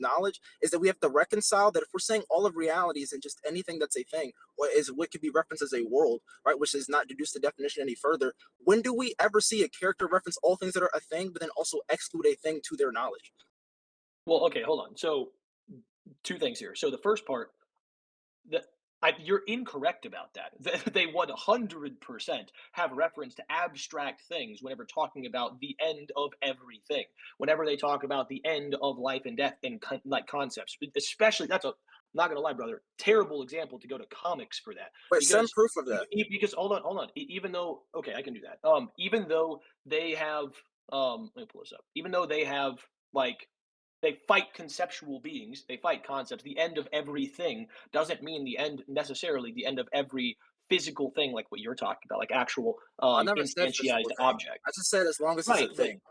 knowledge is that we have to reconcile that if we're saying all of reality is in just anything that's a thing, or is what could be referenced as a world, right, which is not deduced the definition any further. When do we ever see a character reference all things that are a thing, but then also exclude a thing to their knowledge? Well, okay, hold on. So, two things here. So the first part, that you're incorrect about that. They 100% have reference to abstract things whenever talking about the end of everything. Whenever they talk about the end of life and death and like concepts, especially that's a not gonna lie, brother, terrible example to go to comics for that But send because proof of that. because hold on, even though okay, I can do that. Even though they have let me pull this up. Even though they have like they fight conceptual beings, they fight concepts. The end of everything doesn't mean the end necessarily the end of every physical thing like what you're talking about, like actual I never said instantiated physical thing. object. I just said as long as it's a Right, but thing.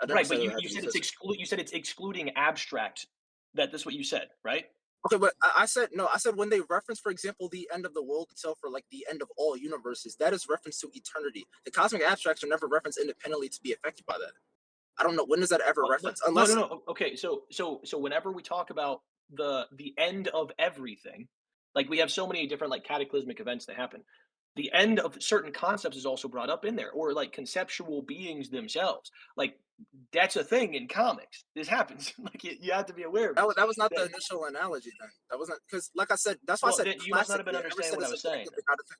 I never right, said but it had you to be said it's physical. you said it's excluding abstract. That's what you said, right? Okay, but I said no. I said when they reference, for example, the end of the world itself, or like the end of all universes, that is reference to eternity. The cosmic abstracts are never referenced independently to be affected by that. I don't know when does that ever Well, no, reference, no, no, unless no. Okay, so whenever we talk about the end of everything, like we have so many different like cataclysmic events that happen. The end of certain concepts is also brought up in there, or like conceptual beings themselves. Like that's a thing in comics. This happens. Like you have to be aware of this. that was not the That initial analogy. Then that wasn't because, like I said, that's why I well, said then you must not have been classically. I never understanding said what I it's a was thing saying. if it's not a thing.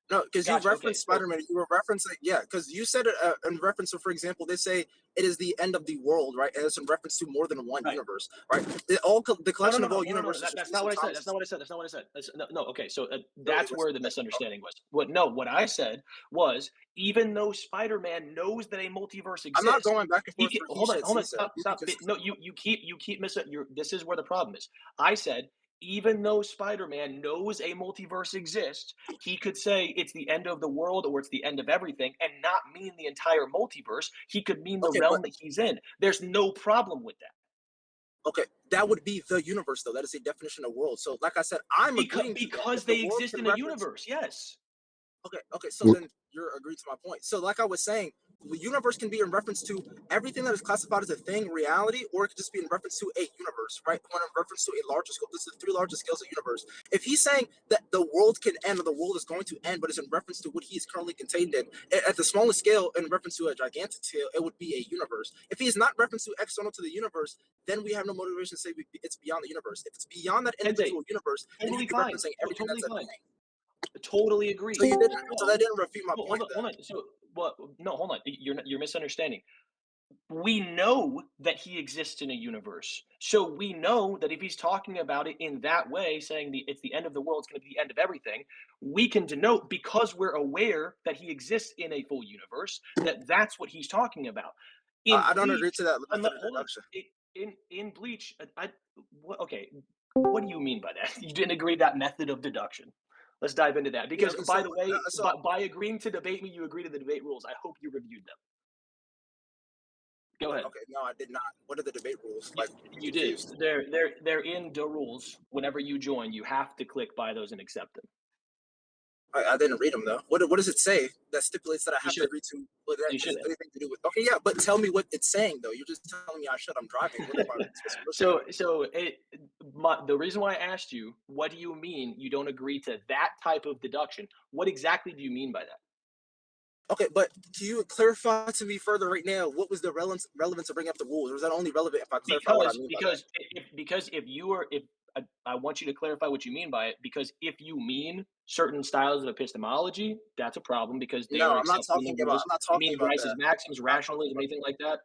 No, because you Gotcha. Okay, referenced so Spider-Man. You were referencing, yeah, because you said it in reference to, for example, they say it is the end of the world, right? And it's in reference to more than one right. universe, right? the No, no, collection no, of no, all no, no, no. universes should That's be not some what I said. That's Thomas's. not what I said. That's not what I said. No, no. Okay, so Really, that's what's where the okay. misunderstanding was. What? No, what I said was even though Spider-Man knows that a multiverse I'm not exists, going back and he forth can, for he hold on, said, hold she on, said. stop, You can stop. just No, you keep missing. This is where the problem is. I said even though Spider-Man knows a multiverse exists, he could say it's the end of the world or it's the end of everything and not mean the entire multiverse. He could mean the okay, but realm that he's in. There's no problem with that. okay, that would be the universe, though. That is a definition of world. So, like I said, I'm agreeing to that. If Because the they world exist can in a reference, universe, yes. okay, okay, so then you're agreeing to my point. So, like I was saying, the universe can be in reference to everything that is classified as a thing, reality, or it could just be in reference to a universe, right? When in reference to a larger scope, this is the three largest scales of universe. If he's saying that the world can end or the world is going to end, but it's in reference to what he is currently contained in, at the smallest scale, in reference to a gigantic scale, it would be a universe. If he is not reference to external to the universe, then we have no motivation to say it's beyond the universe. If it's beyond that Tensei, individual universe, then totally he'd be fine. referencing everything that's Totally a fine. thing. Totally So agree. you didn't. So that So, didn't refute my hold point. on, Then hold on. So, well, no, hold on. You're misunderstanding. We know that he exists in a universe. So we know that if he's talking about it in that way, saying it's the end of the world, it's going to be the end of everything, we can denote because we're aware that he exists in a full universe that that's what he's talking about. In I don't agree Bleach, to that method of hold on. deduction. In Bleach, okay, what do you mean by that? You didn't agree that method of deduction. Let's dive into that. Yeah. Because Okay. by So the way, so by agreeing to debate me, you agree to the debate rules. I hope you reviewed them. Go ahead. okay. No, I did not. What are the debate rules? You, Like, I'm you did. confused. They're in the rules. Whenever you join, you have to click by those and accept them. I didn't read them though. What does it say that stipulates that I You have to should. agree to what that You has shouldn't. anything to do with? Okay, yeah, but tell me what it's saying though. You're just telling me I should. I'm driving. What am I supposed to listen to? The reason why I asked you, what do you mean you don't agree to that type of deduction? What exactly do you mean by that? Okay, but can you clarify to me further right now? What was the relevance of bringing up the rules? Or is that only relevant if I clarify what I mean by that? Because if you are if I want you to clarify what you mean by it because if you mean certain styles of epistemology, that's a problem because they No, are I'm not accepting the talking about. rules. I'm not You talking mean about Bryce's that. maxims, I'm not talking rationalism, about anything like that?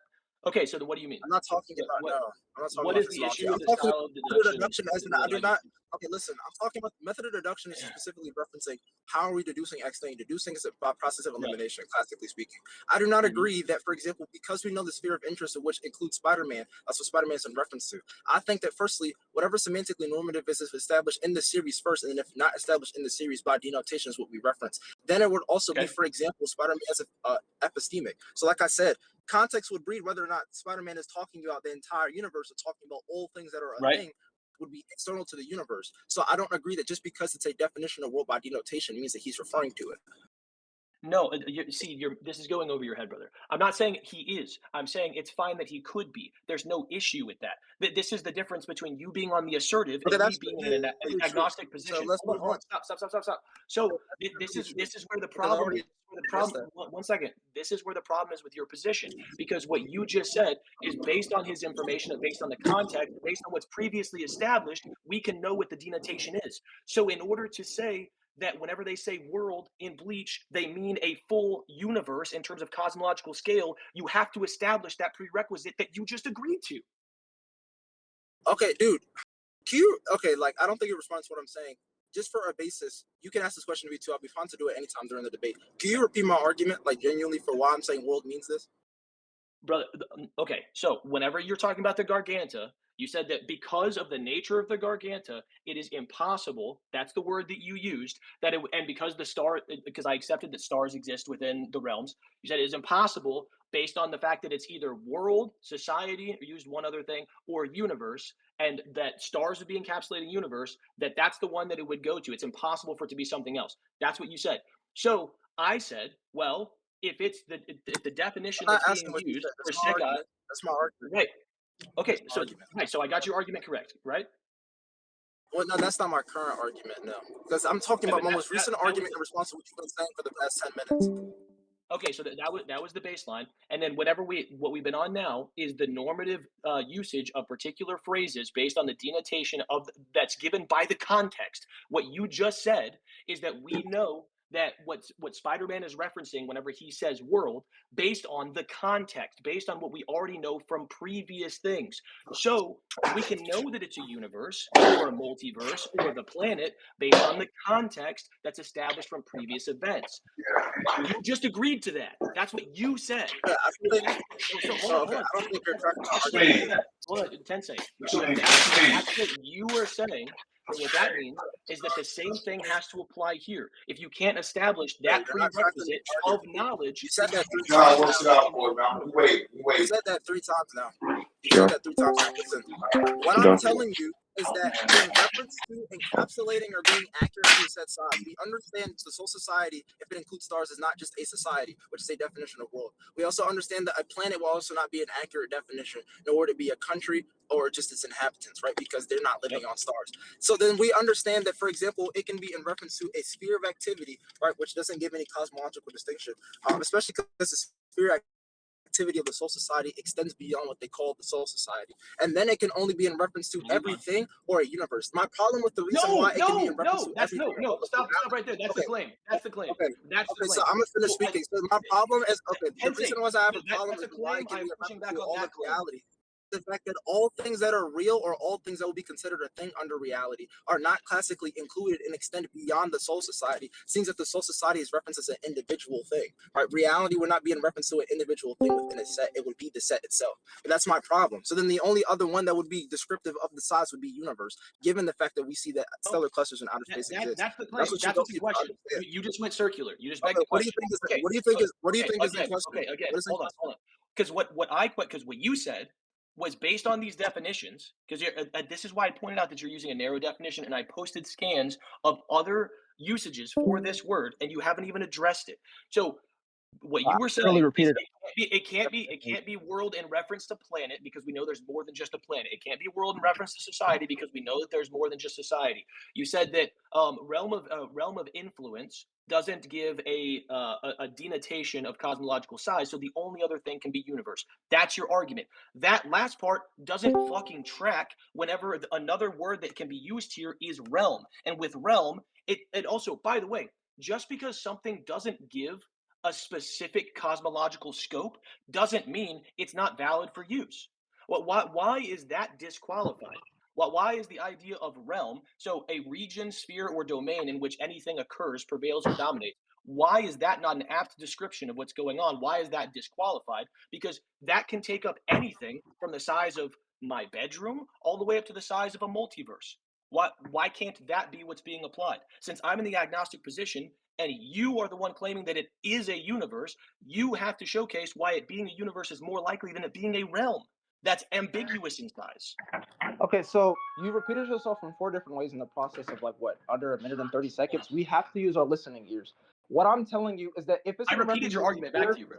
Okay, so then what do you mean? I'm not talking What about what no. I'm not talking what about is the epistemology. issue I'm with the talking style of about method of deduction deduction as in with I what do I just not. Okay, listen. I'm talking about method of deduction is specifically referencing how are we deducing X thing. Deducing is a process of right. elimination, classically speaking. I do not Mhm. agree that, for example, because we know the sphere of interest, of which includes Spider-Man, that's what Spider-Man is in reference to. I think that firstly, whatever semantically normative is established in the series first, and then if not established in the series by denotation is what we reference. Then it would also be, Okay. for example, Spider-Man as a epistemic. So, like I said, context would breed whether or not Spider-Man is talking about the entire universe or talking about all things that are a Right. thing would be external to the universe. So I don't agree that just because it's a definition of world by denotation means that he's referring to it. No, this is going over your head, brother. I'm not saying he is. I'm saying it's fine that he could be. There's no issue with that. This is the difference between you being on the assertive Okay, and me that's being in an really true. agnostic So position. let's Hold on, move hold on. on, stop. So That's this really is true this is where the because I problem already is. Where the addressed problem. that. One second. This is where the problem is with your position because what you just said is based on his information and based on the context, based on what's previously established, we can know what the denotation is. So in order to say that whenever they say world in Bleach, they mean a full universe in terms of cosmological scale, you have to establish that prerequisite that you just agreed to. Okay, dude. Okay, like I don't think it responds to what I'm saying. Just for a basis, you can ask this question to me too. I'll be fine to do it anytime during the debate. Can you repeat my argument, like genuinely, for why I'm saying world means this? Brother, okay, so whenever you're talking about the Garganta, you said that because of the nature of the Garganta, it is impossible. That's the word that you used. And because because I accepted that stars exist within the realms, you said it is impossible based on the fact that it's either world, society, or used one other thing, or universe, and that stars would be encapsulating universe. That's the one that it would go to. It's impossible for it to be something else. That's what you said. So I said, well, if the definition I'm not that's being asking what you used said. for That's my Segai, argument. That's my argument. right? That's Okay, my argument. so I got your argument correct, right? Well, no, that's not my current argument. No, because I'm talking Right, about but my most recent that was argument in response to what you've been saying for the past 10 minutes. okay. So that was the baseline, and then what we've been on now is the normative usage of particular phrases based on the denotation that's given by the context. What you just said is that we know that what Spider-Man is referencing whenever he says world based on the context, based on what we already know from previous things. So we can know that it's a universe or a multiverse or the planet based on the context that's established from previous events. You just agreed to that. That's what you said. Yeah, I So think. that's so Oh, hold okay, on. I don't think you're tracking my So, argument. so that hold on, Tensei. So if that's what you are saying, then what that means is that the same thing has to apply here. If you can't establish Yeah, that you're not tracking prerequisite the of argument. knowledge, You said then you that three can't times John, now. what's it establish up, a boy, new man? universe. We You wait. said that 3 times now. You said Sure. that 3 times now. Listen, what I'm Done. telling you is that in reference to encapsulating or being accurate to a set size, we understand the Soul Society, if it includes stars, is not just a society, which is a definition of world. We also understand that a planet will also not be an accurate definition, nor would it be a country or just its inhabitants, right? Because they're not living Yep. on stars. So then we understand that, for example, it can be in reference to a sphere of activity, right, which doesn't give any cosmological distinction, especially because the sphere activity of the Soul Society extends beyond what they call the Soul Society. And then it can only be in reference to Move on. everything or a universe. My problem with the reason why it can be in reference to That's everything or all of stop right there. That's the okay, claim. That's the claim. okay, That's the okay, so claim. I'm gonna finish So speaking. So my problem is okay, the Tensei, reason why I have so a problem that's is a why claim. it can I be am in pushing reference back to on all of that claim. reality. The fact that all things that are real or all things that will be considered a thing under reality are not classically included and extend beyond the Soul Society. Seems that the Soul Society is referenced as an individual thing, right? Reality would not be in reference to an individual thing within a set. It would be the set itself. But that's my problem. So then the only other one that would be descriptive of the size would be universe, given the fact that we see that No, stellar clusters in outer space exist. that's the That's claim. what you That's don't what's in seem to question. understand. You just went circular. You just begged Okay, the what do you question. think is Okay, what do you think so is what do you okay, think is in question? again, What is in hold question? on. Because what you said was based on these definitions. Because this is why I pointed out that you're using a narrow definition, and I posted scans of other usages for this word, and you haven't even addressed it. So what I you were literally saying is repeated it can't be world in reference to planet because we know there's more than just a planet. It can't be world in reference to society because we know that there's more than just society. You said that realm of influence doesn't give a denotation of cosmological size, so the only other thing can be universe. That's your argument. That last part doesn't fucking track whenever another word that can be used here is realm. And with realm, it also, by the way, just because something doesn't give a specific cosmological scope doesn't mean it's not valid for use. Well, why is that disqualified? Why is the idea of realm, so a region, sphere, or domain in which anything occurs, prevails, or dominates, why is that not an apt description of what's going on? Why is that disqualified? Because that can take up anything from the size of my bedroom all the way up to the size of a multiverse. Why can't that be what's being applied? Since I'm in the agnostic position, and you are the one claiming that it is a universe, you have to showcase why it being a universe is more likely than it being a realm that's ambiguous in size. Okay, so you repeated yourself in 4 different ways in the process of like what under a minute and 30 seconds. We have to use our listening ears. What I'm telling you is that if it's I a repeated your argument back to you, bro.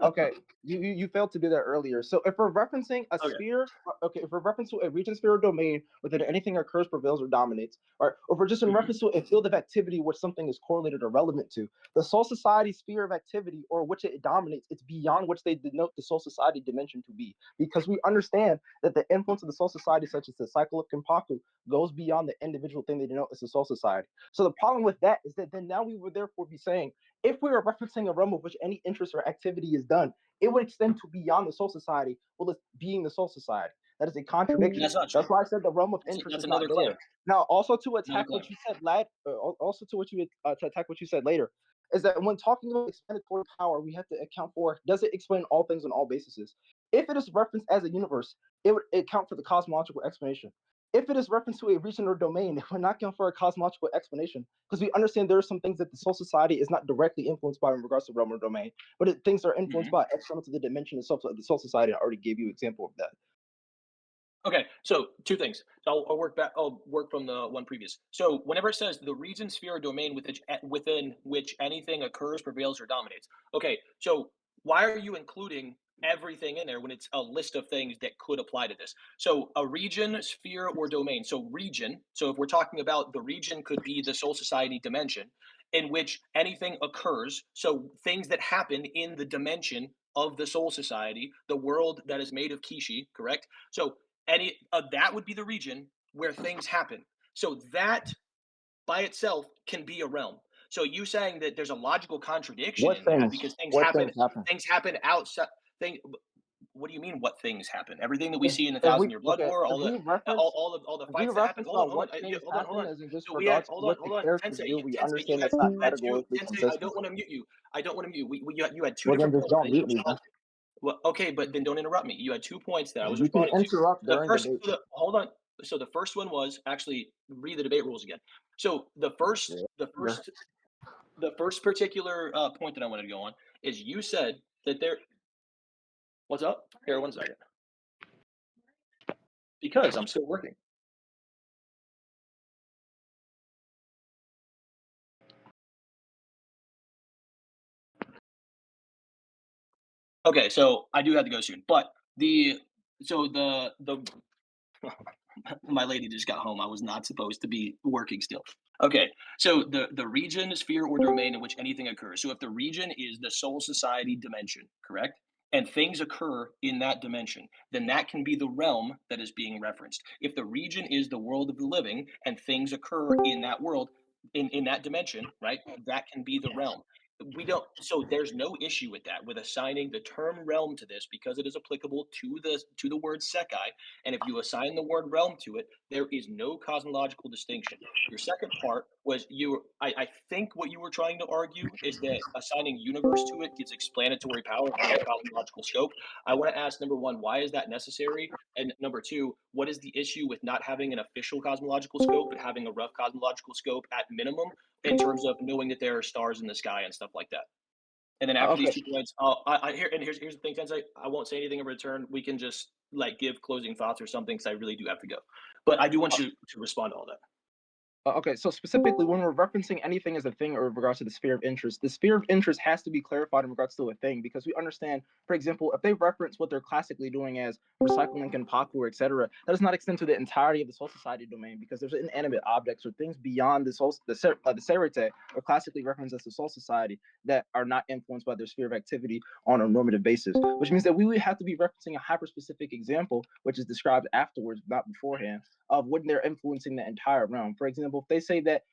Okay, you failed to do that earlier. So if we're referencing a Okay. sphere, okay, if we're referencing a region, sphere, or domain within anything occurs, prevails, or dominates, or if we're just in reference to a field of activity which something is correlated or relevant to, the soul society sphere of activity or which it dominates, it's beyond which they denote the soul society dimension to be. Because we understand that the influence of the soul society, such as the cycle of Kenpaku, goes beyond the individual thing they denote as the soul society. So the problem with that is that then now we would therefore be saying, if we are referencing a realm of which any interest or activity is done, it would extend to beyond the soul society, well, it's being the soul society. That is a contradiction. That's not true. That's why I said the realm of interest That's is not another there. claim. Now, also to Another attack what claim. you said, lad, also to what you to attack what you said later, is that when talking about explanatory power, we have to account for, does it explain all things on all bases? If it is referenced as a universe, it would account for the cosmological explanation. If it is reference to a region or domain, it would not account for a cosmological explanation, because we understand there are some things that the soul society is not directly influenced by in regards to realm or domain, but things are influenced by external to the dimension itself. So the soul society, I already gave you an example of that. Okay, so two things. I'll work back. I'll work from the one previous. So whenever it says the region, sphere, or domain within which anything occurs, prevails, or dominates. Okay, so why are you including everything in there when it's a list of things that could apply to this? So a region, sphere, or domain. So region. So if we're talking about the region, could be the soul society dimension in which anything occurs. So things that happen in the dimension of the soul society, the world that is made of Kishi, correct? So any that would be the region where things happen. So that by itself can be a realm. So you saying that there's a logical contradiction What in that things? because What things happen? things happen outside thing. What do you mean? What things happen? Everything that we see in the If we Thousand Year Blood War, if we reference all the if we fights that happen. reference about what Yeah, things hold happen on. as in just So we had regards to what the hold on, characters Tensei, do, we Tensei, understand that's not you had two. categorically Tensei, I consistent. don't want to mute you. I don't want to mute. You had two Well, then different just points. don't mute me, man. Well, okay, but then don't interrupt me. You had 2 points that I was You can responding to. interrupt The during first debate. hold on. So the first one was actually read the debate rules again. So the first particular point that I wanted to go on is you said that there. What's up? Here, 1 second. Because I'm still working. Okay, so I do have to go soon, but the my lady just got home. I was not supposed to be working still. Okay, so the region, sphere, or domain in which anything occurs. So if the region is the soul society dimension, correct? And things occur in that dimension, then that can be the realm that is being referenced. If the region is the world of the living and things occur in that world, in that dimension, right? That can be the realm. We don't, so there's no issue with that, with assigning the term realm to this because it is applicable to the word sekai, and if you assign the word realm to it, there is no cosmological distinction. Your second part was I think what you were trying to argue is that assigning universe to it gives explanatory power over cosmological scope. I want to ask number one, why is that necessary? And number two, what is the issue with not having an official cosmological scope, but having a rough cosmological scope at minimum in terms of knowing that there are stars in the sky and stuff like that? And then after Okay. these 2 points, here's the thing, Tensei. I won't say anything in return. We can just like give closing thoughts or something because I really do have to go. But I do want you to respond to all that. Okay, so specifically when we're referencing anything as a thing or in regards to the sphere of interest, the sphere of interest has to be clarified in regards to a thing because we understand, for example, if they reference what they're classically doing as recycling and paku, etc., that does not extend to the entirety of the soul society domain because there's inanimate objects or things beyond the soul, the serite, or classically referenced as the soul society that are not influenced by their sphere of activity on a normative basis, which means that we would have to be referencing a hyper-specific example, which is described afterwards, not beforehand, of when they're influencing the entire realm. For example, if they say that,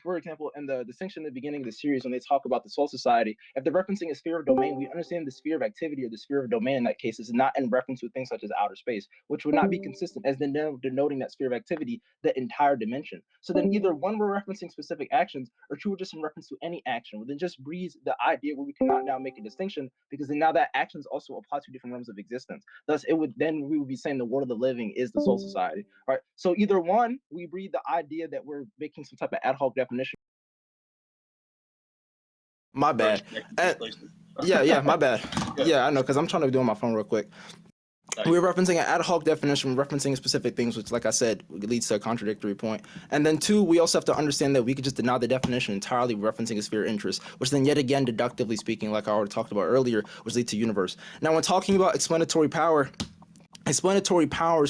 for example, in the distinction at the beginning of the series, when they talk about the soul society, if they're referencing a sphere of domain, we understand the sphere of activity or the sphere of domain in that case is not in reference to things such as outer space, which would not be consistent as denoting that sphere of activity, the entire dimension. So then either one, we're referencing specific actions, or two, we're just in reference to any action. Well, then just breeds the idea where we cannot now make a distinction because then now that actions also apply to different realms of existence. Thus, we would be saying the world of the living is the soul society. Right. So either one, we breed the idea that we're making some type of ad hoc definition. My bad. Yeah, my bad. Yeah. Yeah, I know, because I'm trying to do it on my phone real quick. We're referencing an ad hoc definition, referencing specific things, which, like I said, leads to a contradictory point. And then two, we also have to understand that we could just deny the definition entirely, referencing a sphere of interest, which then yet again, deductively speaking, like I already talked about earlier, which leads to universe. Now, when talking about explanatory powers,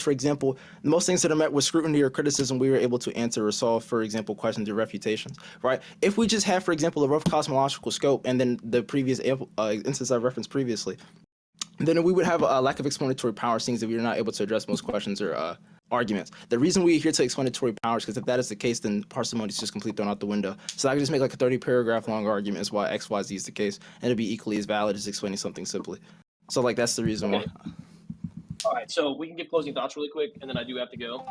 for example, most things that are met with scrutiny or criticism, we were able to answer or solve, for example, questions or refutations, right? If we just have, for example, a rough cosmological scope, and then the previous instance I referenced previously, then we would have a lack of explanatory power, seeing that we are not able to address most questions or arguments. The reason we adhere to explanatory powers, because if that is the case, then parsimony is just completely thrown out the window. So I can just make like a 30-paragraph long argument as why X, Y, Z is the case, and it'd be equally as valid as explaining something simply. So like that's the reason why. All right, so we can give closing thoughts really quick, and then I do have to go.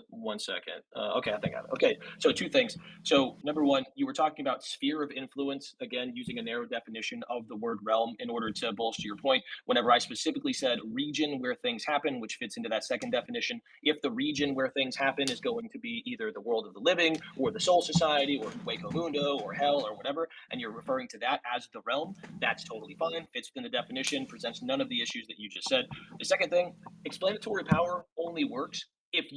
1 second. Okay, I think I have it. Okay, so two things. So number one, you were talking about sphere of influence, again, using a narrow definition of the word realm in order to bolster your point. Whenever I specifically said region where things happen, which fits into that second definition, if the region where things happen is going to be either the world of the living or the soul society or Hueco Mundo or hell or whatever, and you're referring to that as the realm, that's totally fine, fits within the definition, presents none of the issues that you just said. The second thing, explanatory power only works if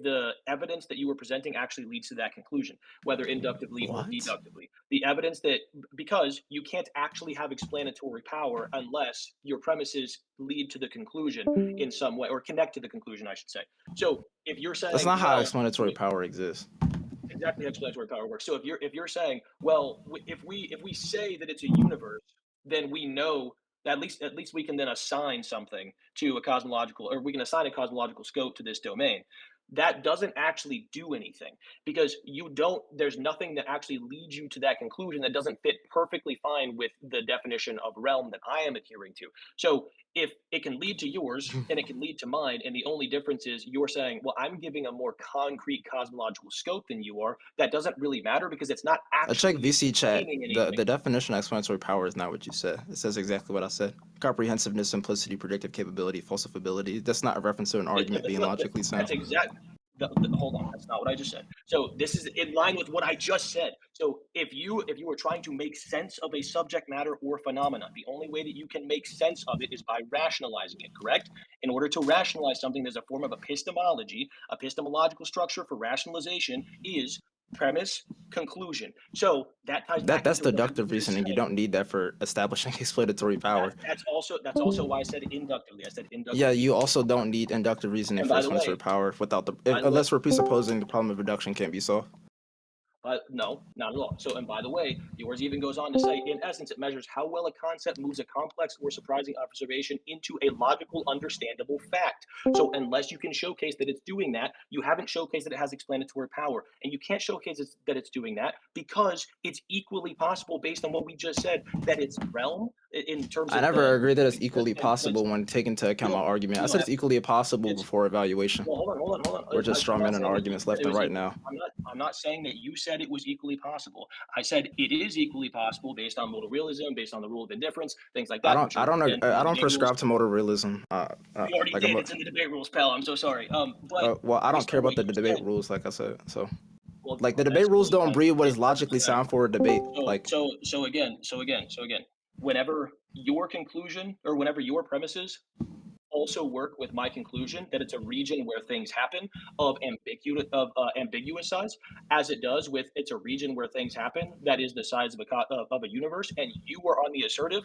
the evidence that you were presenting actually leads to that conclusion, whether inductively or deductively. The evidence that, because you can't actually have explanatory power unless your premises lead to the conclusion in some way, or connect to the conclusion, I should say. So if you're saying, that's not how well, explanatory power exists. exactly how explanatory power works. So if you're saying, well, if we say that it's a universe, then we know that at least we can then assign something to a cosmological, or we can assign a cosmological scope to this domain. That doesn't actually do anything, because there's nothing that actually leads you to that conclusion that doesn't fit perfectly fine with the definition of realm that I am adhering to. So if it can lead to yours and it can lead to mine, and the only difference is you're saying, well, I'm giving a more concrete cosmological scope than you are, that doesn't really matter, because it's not I checked actually VC chat. explaining anything. The definition of explanatory power is not what you said. It says exactly what I said. Comprehensiveness, simplicity, predictive capability, falsifiability. That's not a reference to an argument being logically sound. That's exactly. Hold on, that's not what I just said. So this is in line with what I just said. So if you were trying to make sense of a subject matter or phenomenon, the only way that you can make sense of it is by rationalizing it, correct? In order to rationalize something, there's a form of epistemology. Epistemological structure for rationalization is premise, conclusion. So that ties back That's into what I deductive was reasoning. You saying. don't need that for establishing explanatory power. That's also why I said inductively. I said inductively. Yeah, you also don't need inductive reasoning And for by the explanatory way, power without by the way, unless we're presupposing the problem of reduction can't be solved. no, not at all. So, and by the way, yours even goes on to say, in essence, it measures how well a concept moves a complex or surprising observation into a logical, understandable fact. So, unless you can showcase that it's doing that, you haven't showcased that it has explanatory power. And you can't showcase that it's doing that because it's equally possible, based on what we just said, that its realm, in terms I of never agree that it's the equally possible when taking into account my argument. I said it's equally possible before evaluation. Well, hold on. We're just I'm not strawmanning saying that you arguments said left it and was right equal. now. I'm not saying that you said it was equally possible. I said it is equally possible based on modal realism, based on the rule of indifference, things like that. I don't prescribe to modal realism. You already like did. It's in the debate rules, pal. I'm so sorry. But well, I don't based care on about what the you debate said, rules, like I said. So, well, like the that's debate rules totally don't fine. breed what is It's logically perfectly fine. sound for a debate. Like So again, whenever your conclusion or whenever your premises also work with my conclusion that it's a region where things happen of ambiguous size, as it does with it's a region where things happen that is the size of a universe, and you are on the assertive,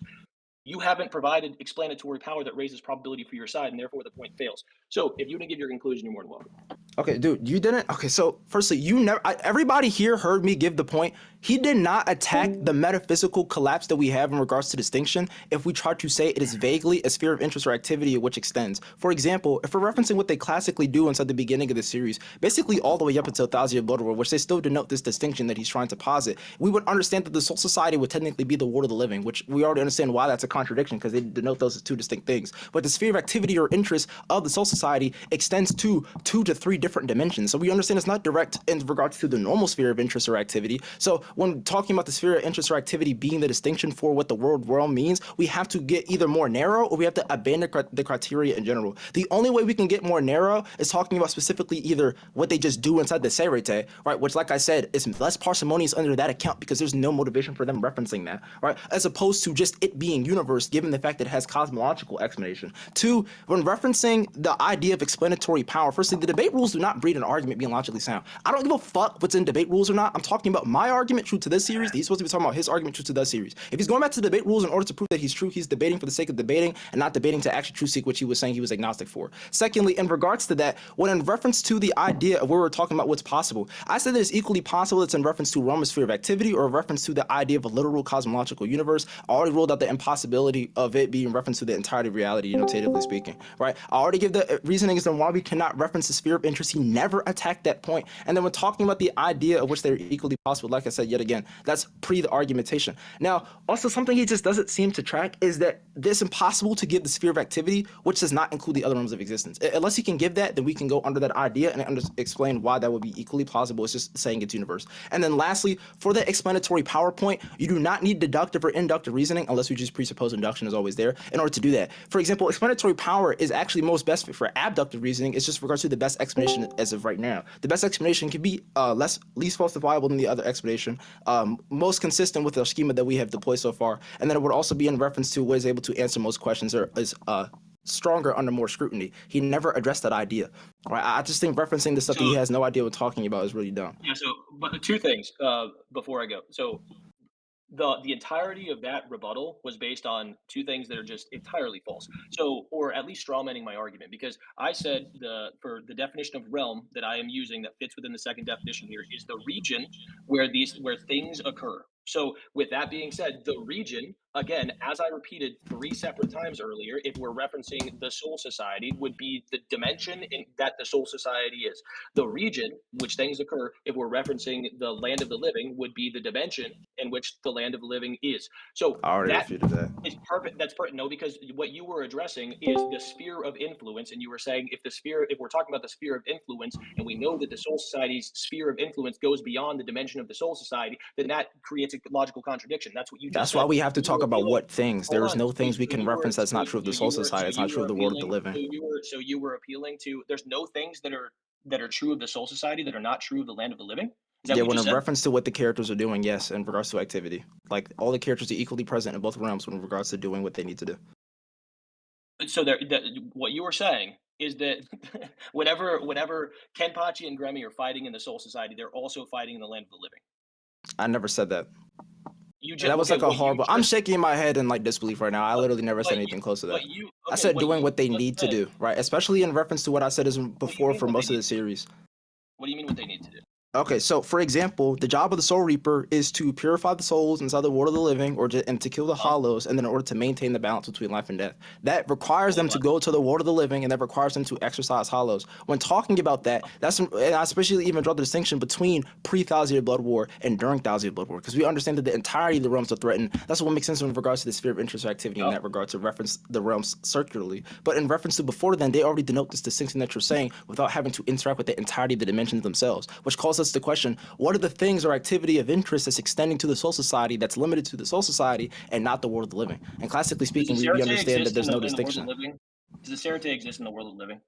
you haven't provided explanatory power that raises probability for your side, and therefore the point fails. So if you didn't give your conclusion, you're more than welcome. okay, dude, you didn't. Okay, so firstly, you never. Everybody here heard me give the point. He did not attack the metaphysical collapse that we have in regards to distinction. If we try to say it is vaguely a sphere of interest or activity which extends. For example, if we're referencing what they classically do inside the beginning of the series, basically all the way up until Thousand Year Blood War, which they still denote this distinction that he's trying to posit, we would understand that the Soul Society would technically be the world of the living, which we already understand why that's a contradiction, because they denote those as two distinct things. But the sphere of activity or interest of the Soul Society extends to 2 to 3 different different dimensions. So we understand it's not direct in regards to the normal sphere of interest or activity. So when talking about the sphere of interest or activity being the distinction for what the world realm means, we have to get either more narrow or we have to abandon the criteria in general. The only way we can get more narrow is talking about specifically either what they just do inside the Serete, right? Which, like I said, is less parsimonious under that account because there's no motivation for them referencing that, right? As opposed to just it being universe, given the fact that it has cosmological explanation. Two, when referencing the idea of explanatory power, firstly, the debate rules do not breed an argument being logically sound. I don't give a fuck what's in debate rules or not. I'm talking about my argument true to this series. He's supposed to be talking about his argument true to that series. If he's going back to the debate rules in order to prove that he's true, he's debating for the sake of debating and not debating to actually true seek what he was saying he was agnostic for. Secondly, in regards to that, when in reference to the idea of where we're talking about what's possible, I said that it's equally possible it's in reference to Roman sphere of activity or a reference to the idea of a literal cosmological universe. I already ruled out the impossibility of it being in reference to the entirety of reality, notatively speaking, right? I already give the reasoning as to why we cannot reference the sphere of interest. He never attacked that point. And then when talking about the idea of which they're equally possible, like I said, yet again, that's pre the argumentation. Now, also something he just doesn't seem to track is that it's impossible to give the sphere of activity, which does not include the other realms of existence. Unless he can give that, then we can go under that idea and explain why that would be equally plausible. It's just saying it's universe. And then lastly, for the explanatory PowerPoint, you do not need deductive or inductive reasoning unless we just presuppose induction is always there in order to do that. For example, explanatory power is actually most best fit for abductive reasoning. It's just regards to the best explanation as of right now. The best explanation can be least falsifiable than the other explanation, most consistent with the schema that we have deployed so far, and then it would also be in reference to what is able to answer most questions or is stronger under more scrutiny. He never addressed that idea. Right? I just think referencing the stuff that he has no idea what talking about is really dumb. Yeah. So, but two things before I go. So the entirety of that rebuttal was based on two things that are just entirely false. So, or at least strawmanning my argument, because I said for the definition of realm that I am using that fits within the second definition here is the region where things occur. So, with that being said, the region, again, as I repeated three separate times earlier, if we're referencing the Soul Society, would be the dimension in that the Soul Society is. The region which things occur, if we're referencing the land of the living, would be the dimension in which the land of the living is. So I already that refuted that. is perfect. That's perfect. No, because what you were addressing is the sphere of influence, and you were saying if we're talking about the sphere of influence, and we know that the Soul Society's sphere of influence goes beyond the dimension of the Soul Society, then that creates a logical contradiction. That's what you just That's said. why we have to So you talk were about appealing. what things. Hold There's on. no things we can reference that's not true of the Soul Society. It's not true of the world of the living. So you were appealing to. There's no things that are true of the Soul Society that are not true of the land of the living. Is that Yeah, what you when just in said? reference to what the characters are doing, yes, in regards to activity. Like all the characters are equally present in both realms when in regards to doing what they need to do. So what you were saying is that whenever Kenpachi and Gremmy are fighting in the Soul Society, they're also fighting in the land of the living. I never said that. You And just that was like a what you horrible. I'm just shaking my head in like disbelief right now. I what literally never said what anything close to that. I said what doing you what they just need to said. do, right? Especially in reference to what I said is What do you before mean for what they most of need the to do? series. What do you mean what they need to do? Okay, so for example, the job of the Soul Reaper is to purify the souls inside the world of the living, and to kill the Huh? hollows, and then in order to maintain the balance between life and death. That requires them Hold to on. go to the world of the living, and that requires them to exercise hollows. When talking about that, and I especially even draw the distinction between pre-Thalia's Blood War and during Thalia's Blood War, because we understand that the entirety of the realms are threatened. That's what makes sense in regards to the sphere of interest or activity in Yup. that regard to reference the realms circularly. But in reference to before then, they already denote this distinction that you're saying without having to interact with the entirety of the dimensions themselves, which calls us to question what are the things or activity of interest that's extending to the Soul Society that's limited to the Soul Society and not the world of the living. And classically Does the speaking, we Serete understand that exist there's no in the world of distinction. living? Does the Serete exist in the world of living?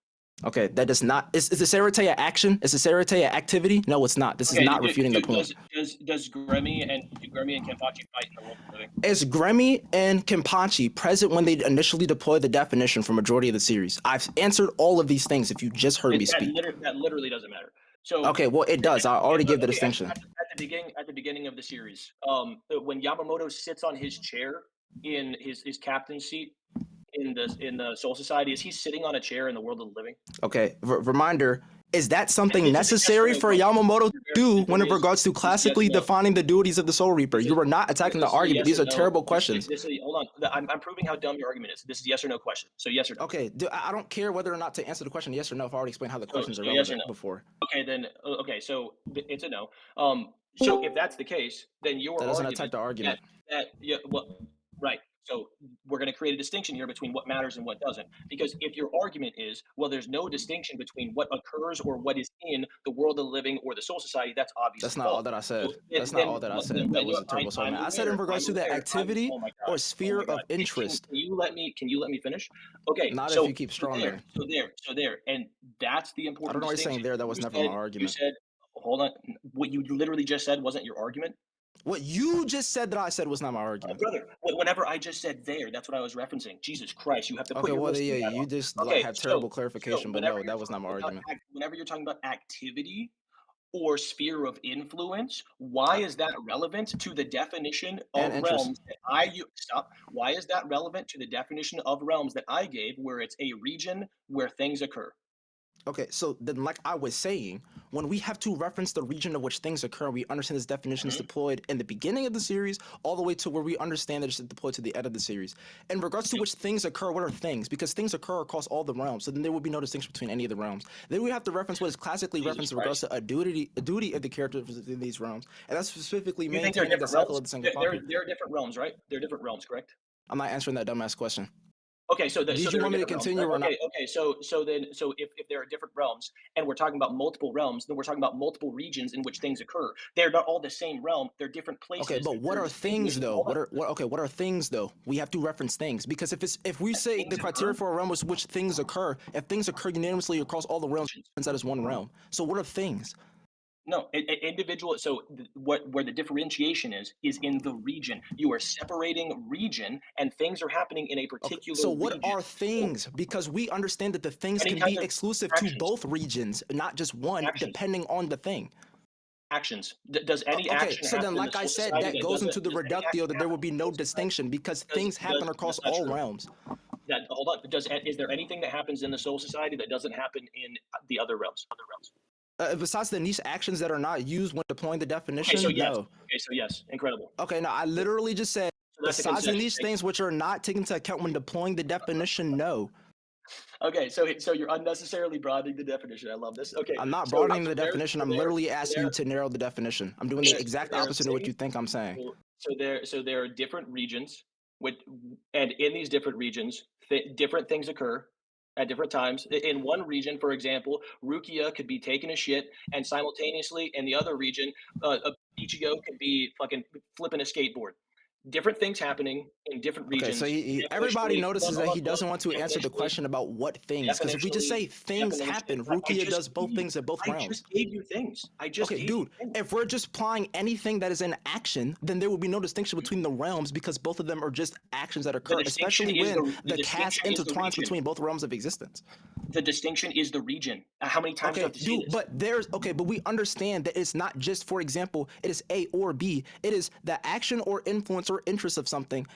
Okay, that does not. Is the Serete action? Is the Serete activity? No, it's not. This is Okay, not refuting the point. does Gremmy and Kenpachi fight in the world of living? Is Gremmy and Kenpachi present when they initially deploy the definition for majority of the series? I've answered all of these things if you just heard me speak. That literally doesn't matter. So Okay, well, it does. I already gave the okay, distinction. at the beginning of the series, when Yamamoto sits on his chair in his captain's seat in the Soul Society, is he sitting on a chair in the world of the living? Okay, reminder, is that something This is a yes or necessary no for question. Yamamoto to do when it There is. regards to This is yes classically or no. defining the duties of the Soul Reaper? You are not attacking the This is a argument. yes These or are no. terrible questions. Hold on. I'm proving how dumb your argument is. This is a yes or no question. So yes or no. Okay, I don't care whether or not to answer the question yes or no if I already explained how the questions are Yes or relevant no. before. Okay, then so it's a no. So if that's the case, then your That doesn't argument attack the argument. that yeah, well, right. So we're going to create a distinction here between what matters and what doesn't. Because if your argument is, well, there's no distinction between what occurs or what is in the world of the living or the soul society, that's That's obviously not all false. that I said. So That's not all that I said. That was a terrible I'm statement. I said in aware. regards I'm to the aware. activity Oh my or god. Oh sphere my god. of interest. Can you let me finish? Okay. Not if you So keep so strong there. man. So there. And that's the I important don't know why you're saying distinction. there. That was never my You argument. said, hold on. What you literally just said wasn't your argument. What you just said that I said was not my argument. Brother, whenever I just said there, that's what I was referencing. Jesus Christ, you have to put Okay, your well, yeah, listening hat you on. just like Okay, have so terrible clarification, but no, that was not my argument. whenever you're talking about activity or sphere of influence, why Uh, is that relevant to the definition and of interest. realms that stop? Why is that relevant to the definition of realms that I gave, where it's a region where things occur? Okay, so then, like I was saying, when we have to reference the region of which things occur, we understand this definition is Mhm. deployed in the beginning of the series, all the way to where we understand that it's deployed to the end of the series. In regards to Yep. which things occur, what are things? Because things occur across all the realms, so then there would be no distinction between any of the realms. Then we have to reference what is classically Jesus referenced in regards Christ. to a duty of the characters within these realms, and that's specifically You think they're maintaining the different cycle realms? of the single father. They're different realms, right? They're different realms, correct? I'm not answering that dumbass question. Okay, so Did you there are want me to different realms, continue right? or not? Okay, so if there are different realms and we're talking about multiple realms, then we're talking about multiple regions in which things occur. They're not all the same realm. They're different Okay, places. but what They're are things distinguished. though? Hold on. What are things though? We have to reference things because if we say the Things criteria occur. for a realm is which things occur, if things occur unanimously across all the realms, Actions. that is one realm. So what are things? No, individual. So what where the differentiation is in the region. You are separating region, and things are happening in a Okay, particular so what region. are So things? Because we understand that the things any can kinds be of exclusive to actions, both regions, not just one, actions, depending on the thing. actions. Does any Okay, action so happen then, in the like I soul said, society that that goes doesn't? into the Does any reductio action that there happen would in be the no soul society? distinction because Does things happen across that's not all true. realms. That hold on. Is there anything that happens in the soul society that doesn't happen in the other realms? Besides the niche actions that are not used when deploying the Okay, so definition, yes. no. Okay, so yes. Incredible. Okay, now I literally just said, So that's a besides the concession. niche Thank you. things which are not taken into account when deploying the definition, no. Okay, so you're unnecessarily broadening the definition. I love this. Okay, I'm not so broadening the definition. I'm literally so asking you there to narrow the definition. I'm doing the okay, so exact there are opposite of what things. you think I'm saying. So there are different regions with, and in these different regions, different things occur at different times. In one region, for example, Rukia could be taking a shit, and simultaneously in the other region, a Ichigo could be fucking flipping a skateboard. Different things happening in different Okay, so regions. everybody Definitionally, notices that he doesn't want to answer the definitionally, question about what things. Because if we just definitionally, say things happen, Rukia does both things at both I realms. just gave you things. I just Okay, gave you dude, things. if we're just applying anything that is in action, then there would be no distinction Mhm. between the realms because both of them are just actions that The occur, distinction especially is when the the cast distinction is the intertwines region. between both realms of existence. The distinction is the region. How many times do I Okay, have to say dude, this? but but we understand that it's not just, for example, it is A or B. It is the action or influence or interest of something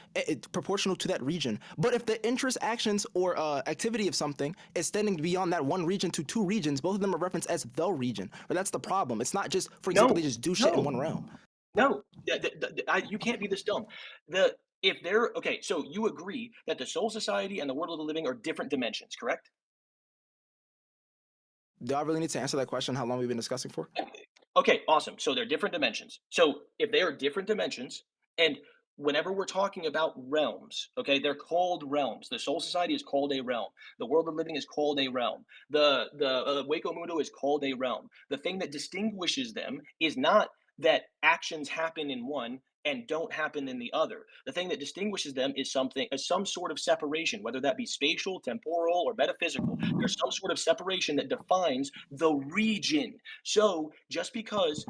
proportional to that region. But if the interest, actions, or activity of something is extending beyond that one region to two regions, both of them are referenced as the region. But that's the problem. It's not just, for example, they No, just do shit in no, one realm. no. You can't be this dumb. The if they're okay, so you agree that the soul society and the world of the living are different dimensions, correct? Do I really need to answer that question? How long we've been discussing for? Okay, awesome. So they're different dimensions. So if they are different dimensions, and whenever we're talking about realms, okay, they're called realms. The Soul Society is called a realm. The world of living is called a realm. The Waco Mundo is called a realm. The thing that distinguishes them is not that actions happen in one and don't happen in the other. The thing that distinguishes them is some sort of separation, whether that be spatial, temporal, or metaphysical. There's some sort of separation that defines the region. So just because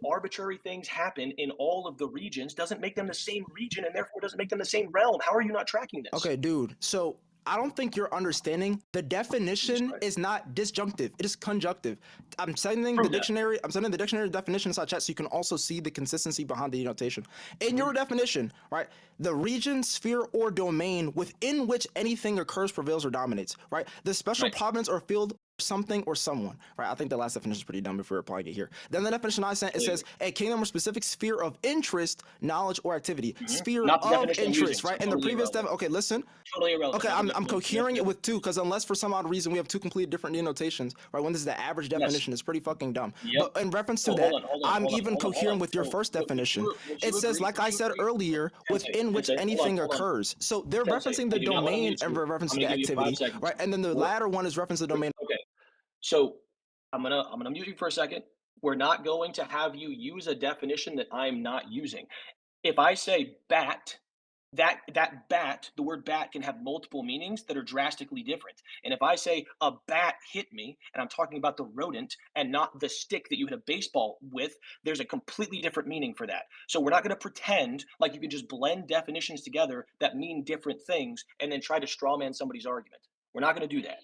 arbitrary things happen in all of the regions doesn't make them the same region and therefore doesn't make them the same realm. How are you not tracking this? Okay, dude. So I don't think you're understanding. The Jesus definition Christ. is not disjunctive. It is conjunctive. I'm sending the Prove that. dictionary. I'm sending the dictionary definition inside chat so you can also see the consistency behind the notation. In Mhm. your definition, right, the region, sphere, or domain within which anything occurs, prevails, or dominates. Right, the special Right. province or field something or someone, right? I think the last definition is pretty dumb if we're applying it here. Then the definition I sent, it says a kingdom or specific sphere of interest, knowledge, or activity. Sphere Not the of definition I'm using, interest, so right? And the totally previous irrelevant. okay, listen. Totally irrelevant. Okay, No, I'm no, cohering it no, with two because unless for some odd reason we have two completely different denotations, right? When this is the average yes. definition, it's pretty fucking dumb. Yep. But in reference to Oh, that, hold I'm on, even cohering with your So, first definition. would It you says, agree? like Would I you said agree? earlier, within which Tensei, anything hold on. occurs. So they're Tensei, referencing the I do not want to domain mute and you. reference I'm to gonna the give you 5 activity, seconds. right? And then the latter one is reference to the domain. Okay. So I'm gonna mute you for a second. We're not going to have you use a definition that I'm not using. If I say bat, that bat, the word bat can have multiple meanings that are drastically different. And if I say a bat hit me, and I'm talking about the rodent and not the stick that you hit a baseball with, there's a completely different meaning for that. So we're not going to pretend like you can just blend definitions together that mean different things and then try to strawman somebody's argument. We're not going to do that.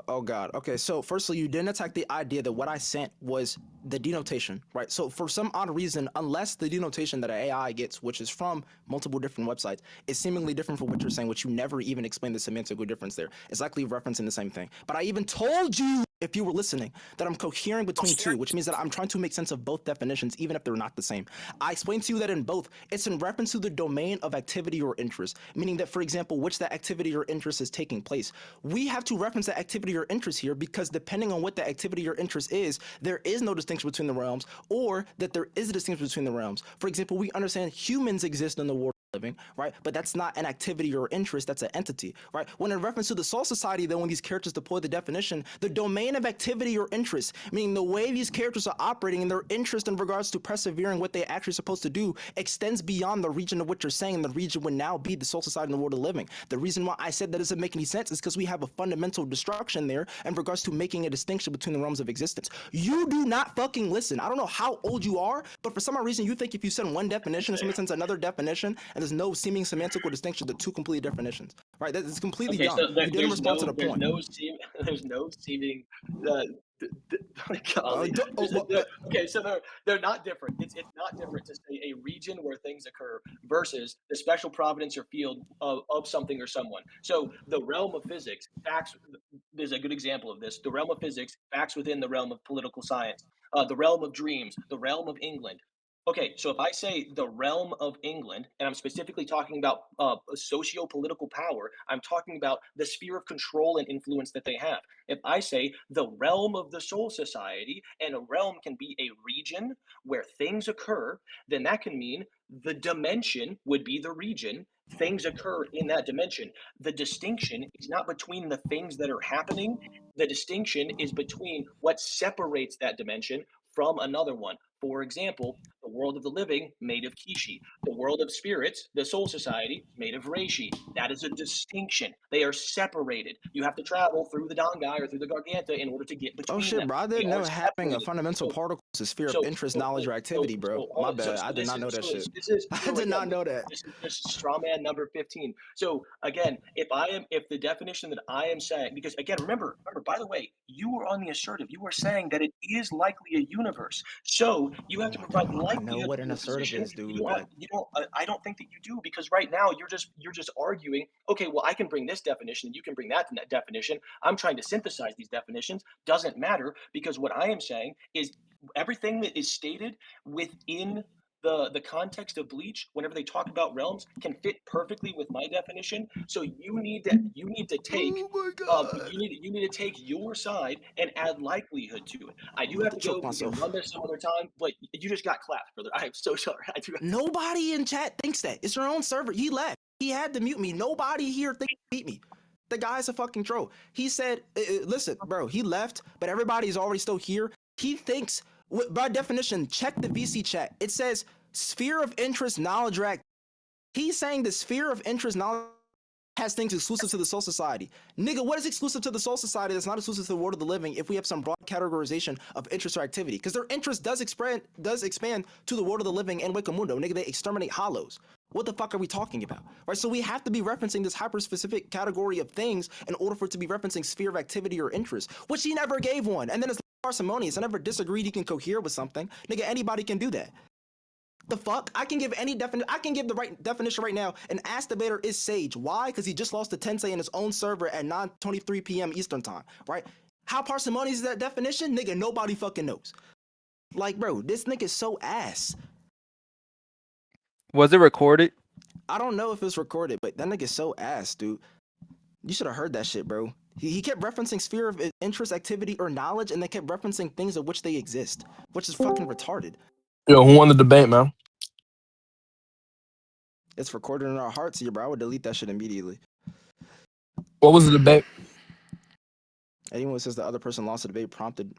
Oh God. Okay. So firstly, you didn't attack the idea that what I sent was the denotation, right? So for some odd reason, unless the denotation that an AI gets, which is from multiple different websites, is seemingly different from what you're saying, which you never even explained the semantical difference there. It's likely referencing the same thing. But I even told you, if you were listening, that I'm cohering between two, which means that I'm trying to make sense of both definitions, even if they're not the same. I explained to you that in both, it's in reference to the domain of activity or interest, meaning that, for example, which that activity or interest is taking place. We have to reference that activity or interest here because depending on what the activity or interest is, there is no distinction between the realms, or that there is a distinction between the realms. For example, we understand humans exist in the world living, right? But that's not an activity or interest, that's an entity, right? When in reference to the Soul Society, then when these characters deploy the definition, the domain of activity or interest, meaning the way these characters are operating and their interest in regards to persevering what they're actually supposed to do, extends beyond the region of what you're saying. The region would now be the Soul Society in the world of living. The reason why I said that doesn't make any sense is because we have a fundamental destruction there in regards to making a distinction between the realms of existence. You do not fucking listen. I don't know how old you are, but for some odd reason you think if you send one definition and someone sends another definition and there's no seeming semantical distinction, the two completely definitions, right? That is completely Okay, dumb. so You didn't respond to the there's point. there's no seeming. Uh, golly, okay, so they're not different. It's not different to say a region where things occur versus the special providence or field of something or someone. So the realm of physics, facts is a good example of this. The realm of physics, facts within the realm of political science, the realm of dreams, the realm of England. Okay, so if I say the realm of England, and I'm specifically talking about socio-political power, I'm talking about the sphere of control and influence that they have. If I say the realm of the Soul Society, and a realm can be a region where things occur, then that can mean the dimension would be the region. Things occur in that dimension. The distinction is not between the things that are happening. The distinction is between what separates that dimension from another one. For example, the world of the living made of Kishi, the world of spirits, the Soul Society made of Reishi. That is a distinction. They are separated. You have to travel through the Dangai or through the Garganta in order to get Oh between shit, them. bro! I They didn't are know having a separated. fundamental So, particle is a sphere of so, interest, so, knowledge, so, or activity, bro. hold My on. bad. I did not know that shit. I Here we did go. not know that. This is straw man number 15. So again, if the definition that I am saying, because again, remember, by the way, you were on the assertive. You were saying that it is likely a universe. So you have Oh to my provide god, I know likelihood what for an your assertive position. is, dude. But You don't. I don't think that you do because right now you're just arguing. Okay, well, I can bring this definition and you can bring that definition. I'm trying to synthesize these definitions. Doesn't matter because what I am saying is everything that is stated within the context of Bleach, whenever they talk about realms, can fit perfectly with my definition. So you need to take oh my god, you need to take your side and add likelihood to it. I I'm do about have to to choke go. We can myself. run this some other time, but you just got clapped, brother. I am so sorry. I do. Nobody in chat thinks that. It's your own server. He left. He had to mute me. Nobody here thinks he beat me. The guy's a fucking troll. He said, listen, bro, he left, but everybody's already still here. He thinks, by definition, check the VC chat. It says sphere of interest, knowledge, or activity. He's saying the sphere of interest, knowledge, has things exclusive to the Soul Society. Nigga, what is exclusive to the Soul Society that's not exclusive to the world of the living if we have some broad categorization of interest or activity? Because their interest does expand to the world of the living and Wakamundo. Nigga, they exterminate hollows. What the fuck are we talking about? Right? So we have to be referencing this hyper-specific category of things in order for it to be referencing sphere of activity or interest, which he never gave one. And then it's parsimonious. I never disagreed he can cohere with something. Nigga, anybody can do that. The fuck? I can give any definition. I can give the right definition right now. An ass debater is sage. Why? Because he just lost to Tensei in his own server at 9:23 p.m. Eastern time. Right? How parsimonious is that definition? Nigga, nobody fucking knows. Like, bro, this nigga's so ass. Was it recorded? I don't know if it's recorded, but that nigga's so ass, dude. You should have heard that shit, bro. He kept referencing sphere of interest, activity, or knowledge, and they kept referencing things of which they exist, which is fucking retarded. Yo, who won the debate, man? It's recorded in our hearts here, bro. I would delete that shit immediately. What was the debate? Anyone who says the other person lost the debate prompted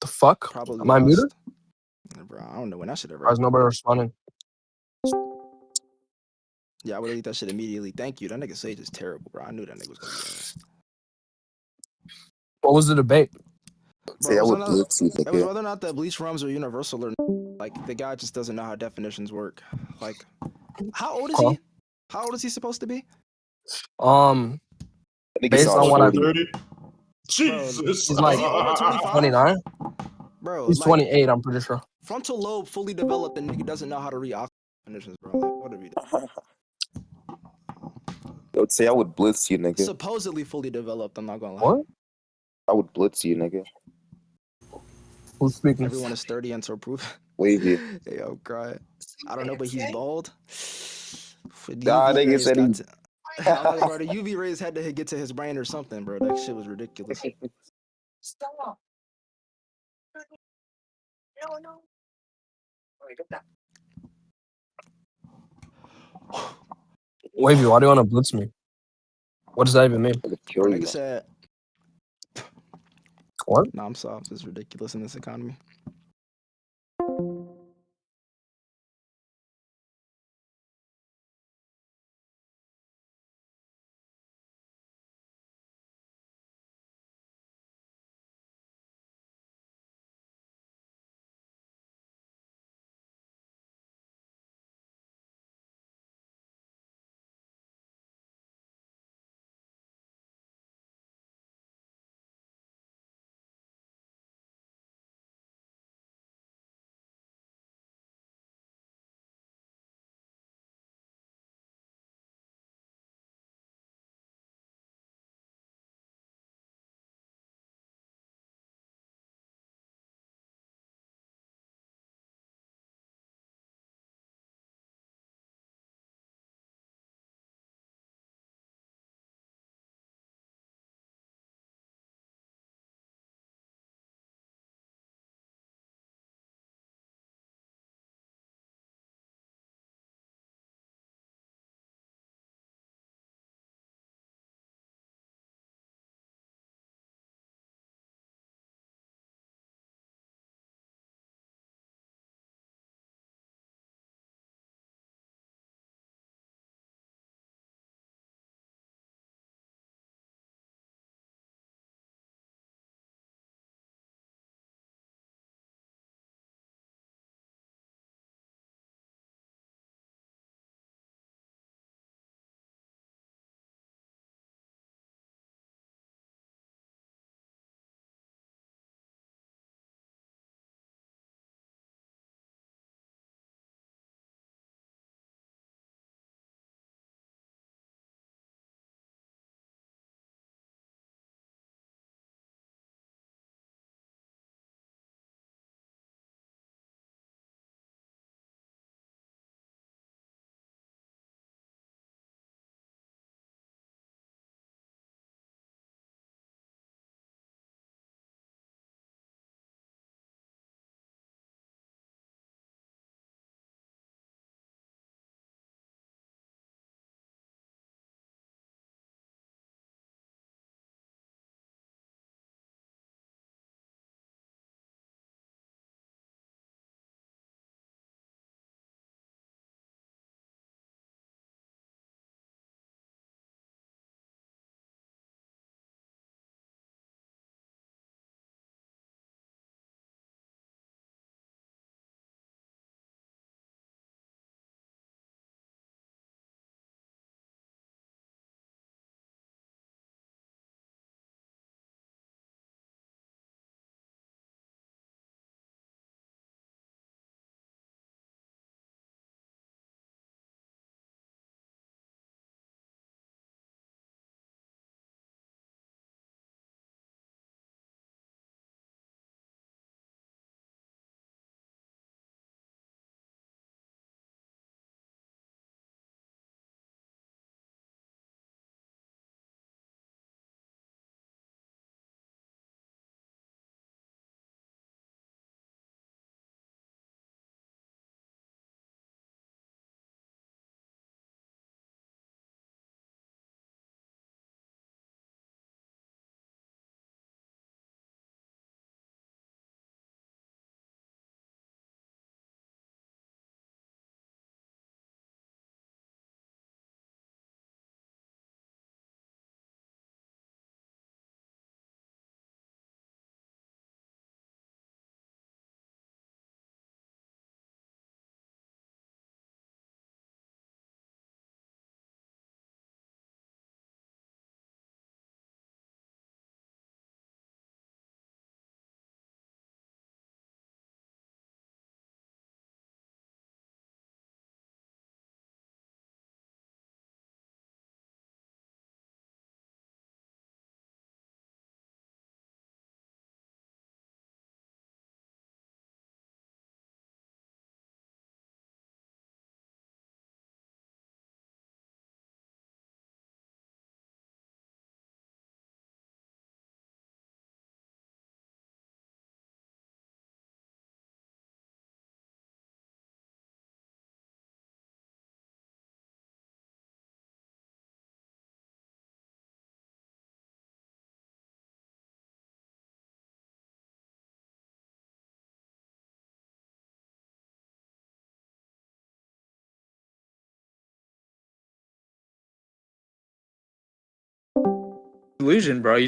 The fuck? probably Am I muted? lost. Bro, I don't know when that shit ever Why is happened. nobody responding? Yeah, I would delete that shit immediately. Thank you. That nigga Sage is terrible, bro. I knew that nigga was gonna be ass. What was the debate? Bro, Say I it was, would another, blitz you, it was nigga. whether or not the bleach realms are universal or like the guy just doesn't know how definitions work. Like, how old is Huh? he? How old is he supposed to be? That nigga Based sounds on what I 40. 30. Bro, Jesus. he's like is he over 25? 29. Bro, He's like 28. I'm pretty sure. frontal lobe fully developed, the nigga doesn't know how to read definitions, bro. Like, what are we doing? Yo, say I would blitz you, nigga. Supposedly fully developed. I'm not gonna lie. What? I would blitz you, nigga. Who's speaking? Everyone is sturdy and so proof. Wavy. Hey, I'm crying. I don't know, but he's bald. The Nah, UV nigga rays said got he. to. I'm like, bro, the UV rays had to get to his brain or something, bro. That shit was ridiculous. Wavy, why do you want to blitz me? What does that even mean? I could Bro, kill you. nigga said, What? nah, I'm soft. It's ridiculous in this economy. conclusion, bro. You